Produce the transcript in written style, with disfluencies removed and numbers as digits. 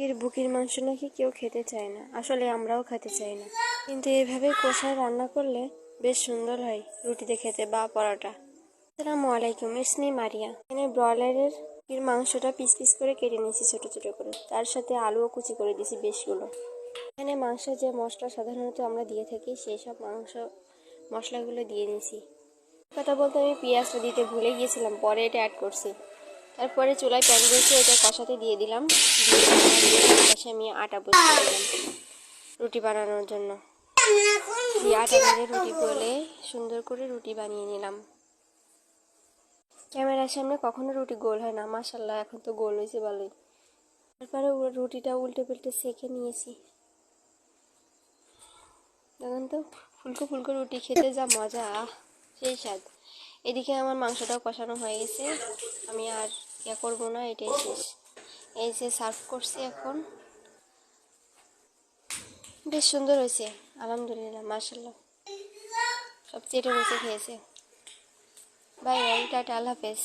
এর বুকের মাংস নাকি কেউ খেতে চায় না, আসলে আমরাও খেতে চাই না, কিন্তু এইভাবে কষায় রান্না করলে বেশ সুন্দর হয় রুটিতে খেতে বা পরোটা। আসসালামু আলাইকুম, ইটস মি মারিয়া। এখানে ব্রয়লারের মাংসটা পিস পিস করে কেটে নিয়েছি ছোট ছোট করে, তার সাথে আলুও কুচি করে দিয়েছি বেশগুলো। এখানে মাংসের যে মশলা সাধারণত আমরা দিয়ে থাকি সেই সব মশলাগুলো দিয়ে নিয়েছি। কথা বলতে আমি পেঁয়াজটা দিতে ভুলে গিয়েছিলাম, পরে এটা অ্যাড করছি। তারপরে চুলায় প্যান বসে এটা কষাতে দিয়ে দিলাম। পাশে আমি আটা বসিয়ে দিলাম রুটি বানানোর জন্য। আটা ভেজে রুটি বলে সুন্দর করে রুটি বানিয়ে নিলাম। ক্যামেরার সামনে কখনো রুটি গোল হয় না, মাশাল্লাহ এখন তো গোল হয়েছে ভালোই। তারপরে রুটিটা উল্টে পাল্টে সেঁকে নিয়েছি। দেখুন তো ফুলকো ফুলকো রুটি খেতে যা মজা, সেই স্বাদ। এদিকে আমার মাংসটাও কষানো হয়ে গেছে, আমি আর ইয়া করবো না, এটাই শেষ। এই যে সার্ভ করছি এখন, বেশ সুন্দর হয়েছে আলহামদুলিল্লাহ, মাশাল্লাহ। সব চেটে বসে খেয়েছে। বাই বাই, টাটা, আল্লাহ হাফেজ।